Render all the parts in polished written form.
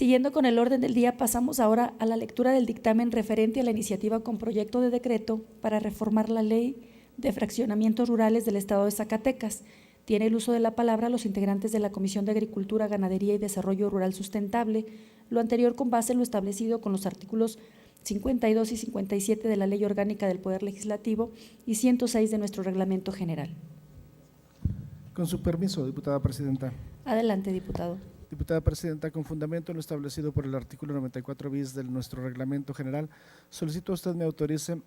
Siguiendo con el orden del día, pasamos ahora a la lectura del dictamen referente a la iniciativa con proyecto de decreto para reformar la Ley de Fraccionamientos Rurales del Estado de Zacatecas. Tiene el uso de la palabra los integrantes de la Comisión de Agricultura, Ganadería y Desarrollo Rural Sustentable, lo anterior con base en lo establecido con los artículos 52 y 57 de la Ley Orgánica del Poder Legislativo y 106 de nuestro Reglamento General. Con su permiso, diputada presidenta. Adelante, diputado. Diputada presidenta, con fundamento en lo establecido por el artículo 94 bis de nuestro reglamento general, solicito a usted me autorice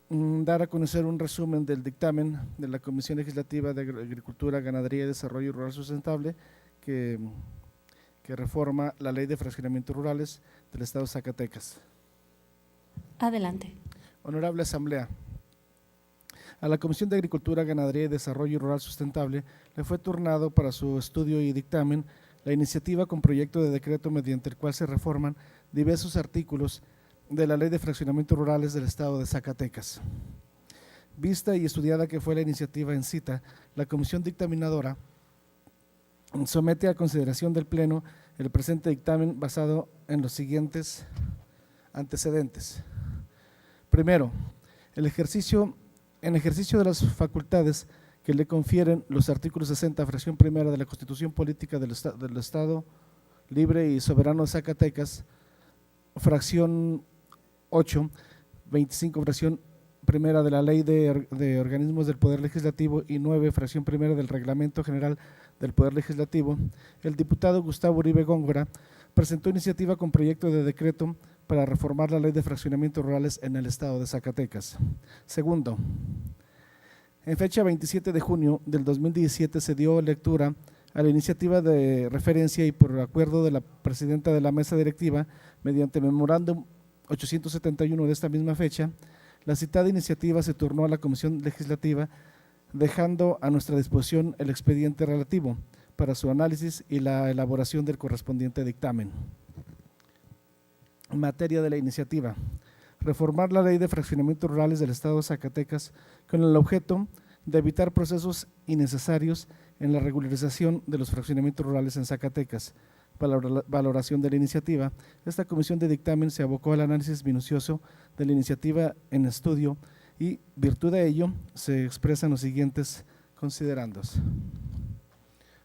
dar a conocer un resumen del dictamen de la Comisión Legislativa de Agricultura, Ganadería y Desarrollo Rural Sustentable que reforma la Ley de Fraccionamientos Rurales del Estado de Zacatecas. Adelante. Honorable Asamblea, a la Comisión de Agricultura, Ganadería y Desarrollo Rural Sustentable le fue turnado para su estudio y dictamen la iniciativa con proyecto de decreto mediante el cual se reforman diversos artículos de la Ley de Fraccionamientos Rurales del Estado de Zacatecas. Vista y estudiada que fue la iniciativa en cita, la Comisión Dictaminadora somete a consideración del Pleno el presente dictamen basado en los siguientes antecedentes. Primero, en ejercicio de las facultades que le confieren los artículos 60, fracción primera de la Constitución Política del Estado Libre y Soberano de Zacatecas, fracción 8, 25, fracción primera de la Ley de Organismos del Poder Legislativo y 9, fracción primera del Reglamento General del Poder Legislativo, el diputado Gustavo Uribe Góngora presentó iniciativa con proyecto de decreto para reformar la Ley de Fraccionamientos Rurales en el Estado de Zacatecas. Segundo, en fecha 27 de junio del 2017 se dio lectura a la iniciativa de referencia y por acuerdo de la presidenta de la mesa directiva, mediante memorándum 871 de esta misma fecha, la citada iniciativa se turnó a la Comisión Legislativa, dejando a nuestra disposición el expediente relativo para su análisis y la elaboración del correspondiente dictamen. En materia de la iniciativa, reformar la Ley de Fraccionamientos Rurales del Estado de Zacatecas con el objeto de evitar procesos innecesarios en la regularización de los fraccionamientos rurales en Zacatecas. Valoración de la iniciativa. Esta comisión de dictamen se abocó al análisis minucioso de la iniciativa en estudio y, virtud de ello, se expresan los siguientes considerandos.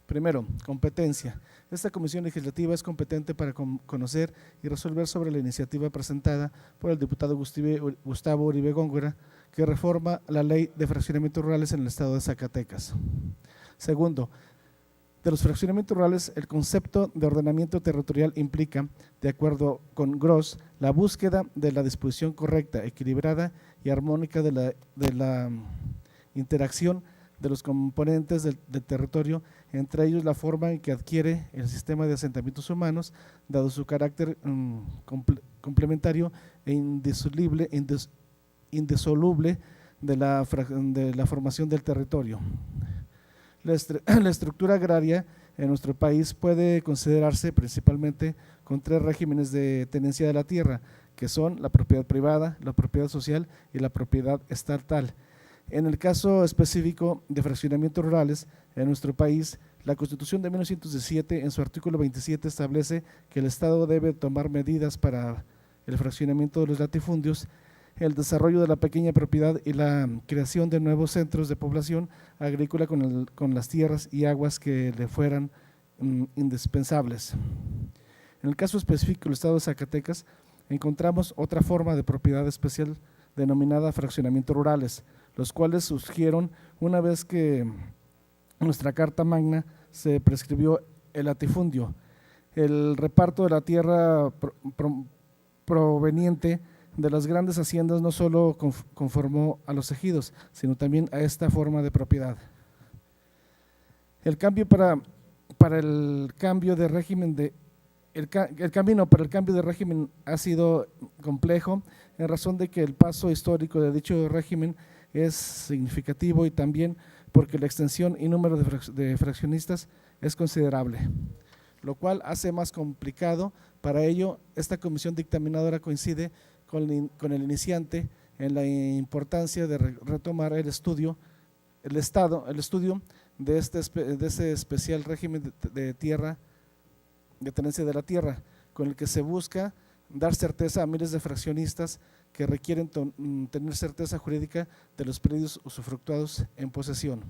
Primero, competencia. Esta comisión legislativa es competente para conocer y resolver sobre la iniciativa presentada por el diputado Gustavo Uribe Góngora, que reforma la Ley de Fraccionamientos Rurales en el Estado de Zacatecas. Segundo, de los fraccionamientos rurales, el concepto de ordenamiento territorial implica, de acuerdo con Gross, la búsqueda de la disposición correcta, equilibrada y armónica de la interacción de los componentes del territorio, entre ellos la forma en que adquiere el sistema de asentamientos humanos, dado su carácter complementario e indisoluble de la formación del territorio. La estructura agraria en nuestro país puede considerarse principalmente con tres regímenes de tenencia de la tierra, que son la propiedad privada, la propiedad social y la propiedad estatal. En el caso específico de fraccionamientos rurales en nuestro país, la Constitución de 1917 en su artículo 27 establece que el Estado debe tomar medidas para el fraccionamiento de los latifundios, el desarrollo de la pequeña propiedad y la creación de nuevos centros de población agrícola con las tierras y aguas que le fueran indispensables. En el caso específico del Estado de Zacatecas, encontramos otra forma de propiedad especial denominada fraccionamientos rurales, los cuales surgieron una vez que en nuestra Carta Magna se prescribió el latifundio, el reparto de la tierra proveniente de las grandes haciendas no solo conformó a los ejidos, sino también a esta forma de propiedad. El camino para el cambio de régimen ha sido complejo en razón de que el paso histórico de dicho régimen es significativo y también porque la extensión y número de fraccionistas es considerable, lo cual hace más complicado. Para ello, esta comisión dictaminadora coincide con el iniciante en la importancia de retomar el estudio de ese especial régimen de tierra de tenencia de la tierra, con el que se busca dar certeza a miles de fraccionistas que requieren tener certeza jurídica de los predios usufructuados en posesión.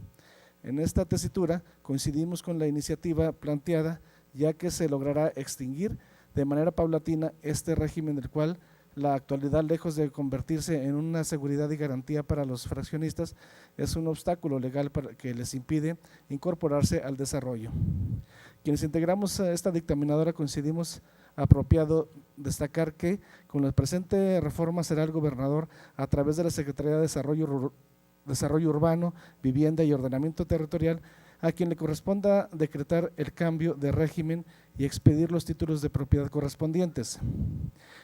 En esta tesitura coincidimos con la iniciativa planteada, ya que se logrará extinguir de manera paulatina este régimen del cual la actualidad, lejos de convertirse en una seguridad y garantía para los fraccionistas, es un obstáculo legal que les impide incorporarse al desarrollo. Quienes integramos a esta dictaminadora coincidimos apropiado destacar que con la presente reforma será el gobernador, a través de la Secretaría de Desarrollo Urbano, Vivienda y Ordenamiento Territorial, a quien le corresponda decretar el cambio de régimen y expedir los títulos de propiedad correspondientes.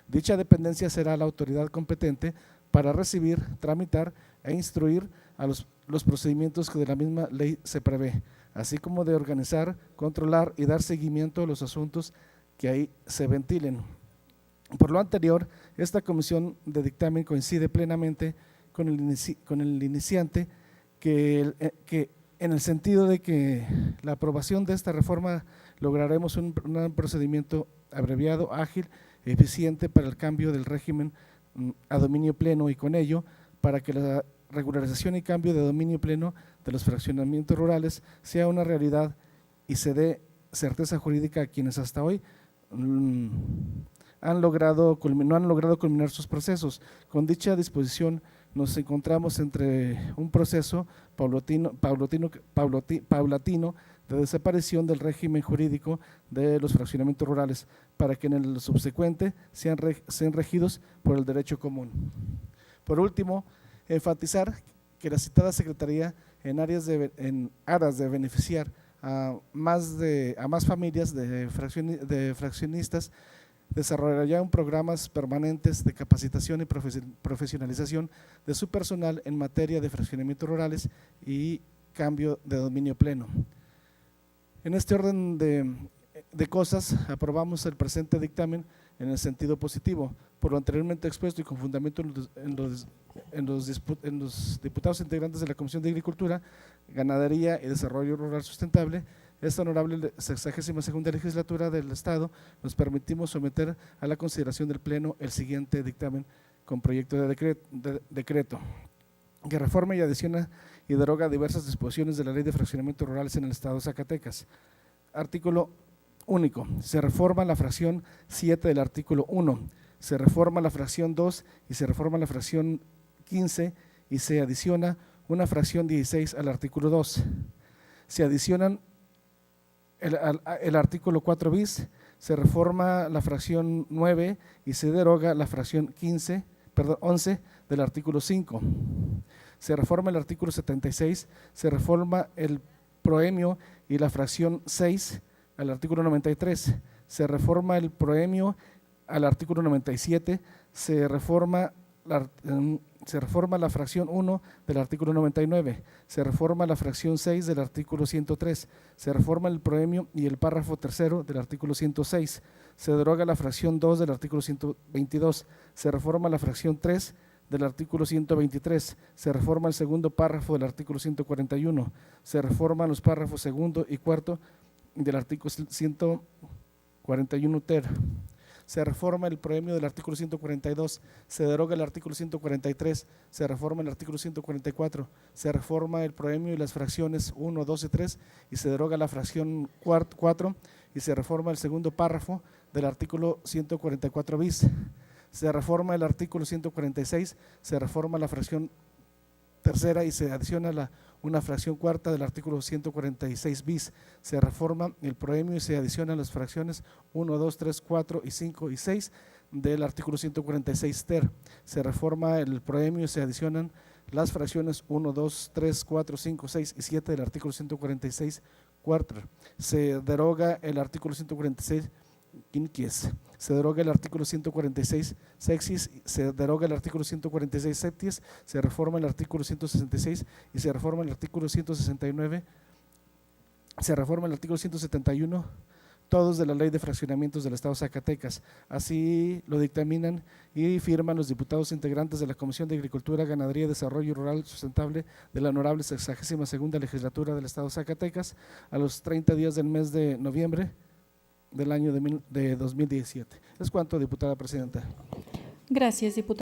Dicha dependencia será la autoridad competente para recibir, tramitar e instruir a los procedimientos que de la misma ley se prevé, así como de organizar, controlar y dar seguimiento a los asuntos que ahí se ventilen. Por lo anterior, esta comisión de dictamen coincide plenamente con el iniciante que en el sentido de que la aprobación de esta reforma lograremos un procedimiento abreviado, ágil, eficiente para el cambio del régimen a dominio pleno y con ello para que la regularización y cambio de dominio pleno de los fraccionamientos rurales sea una realidad y se dé certeza jurídica a quienes hasta hoy no han logrado culminar sus procesos. Con dicha disposición nos encontramos entre un proceso paulatino de desaparición del régimen jurídico de los fraccionamientos rurales para que en el subsecuente sean regidos por el derecho común. Por último, enfatizar que la citada Secretaría, en aras de beneficiar a más familias de fraccionistas, desarrollará ya programas permanentes de capacitación y profesionalización de su personal en materia de fraccionamientos rurales y cambio de dominio pleno. En este orden de cosas, aprobamos el presente dictamen en el sentido positivo. Por lo anteriormente expuesto y con fundamento en los diputados integrantes de la Comisión de Agricultura, Ganadería y Desarrollo Rural Sustentable, esta honorable 62ª legislatura del Estado, nos permitimos someter a la consideración del Pleno el siguiente dictamen con proyecto de decreto que reforma y adiciona y deroga diversas disposiciones de la Ley de Fraccionamientos Rurales en el Estado de Zacatecas. Artículo único. Se reforma la fracción 7 del artículo 1, se reforma la fracción 2 y se reforma la fracción 15 y se adiciona una fracción 16 al artículo 2. Se adicionan el artículo 4 bis, se reforma la fracción 9 y se deroga la fracción 11 del artículo 5. Se reforma el artículo 76, se reforma el proemio y la fracción 6 al artículo 93, se reforma el proemio al artículo 97, se reforma la fracción 1 del artículo 99, se reforma la fracción 6 del artículo 103, se reforma el proemio y el párrafo tercero del artículo 106, se deroga la fracción 2 del artículo 122, se reforma la fracción 3 del artículo 123, se reforma el segundo párrafo del artículo 141, se reforman los párrafos segundo y cuarto del artículo 141 ter. Se reforma el proemio del artículo 142, se deroga el artículo 143, se reforma el artículo 144, se reforma el proemio y las fracciones 1, 2 y 3 y se deroga la fracción 4 y se reforma el segundo párrafo del artículo 144 bis. Se reforma el artículo 146, se reforma la fracción tercera y se adiciona una fracción cuarta del artículo 146 bis, se reforma el proemio y se adicionan las fracciones 1, 2, 3, 4 y 5 y 6 del artículo 146 ter, se reforma el proemio y se adicionan las fracciones 1, 2, 3, 4, 5, 6 y 7 del artículo 146 cuarter, se deroga el artículo 146 quinquies, se deroga el artículo 146 sexis, se deroga el artículo 146 septies, se reforma el artículo 166 y se reforma el artículo 169, se reforma el artículo 171, todos de la Ley de Fraccionamientos del Estado de Zacatecas. Así lo dictaminan y firman los diputados integrantes de la Comisión de Agricultura, Ganadería y Desarrollo Rural Sustentable de la honorable 62ª legislatura del Estado de Zacatecas a los 30 días del mes de noviembre del año de 2017. Es cuanto, diputada presidenta. Gracias, diputado.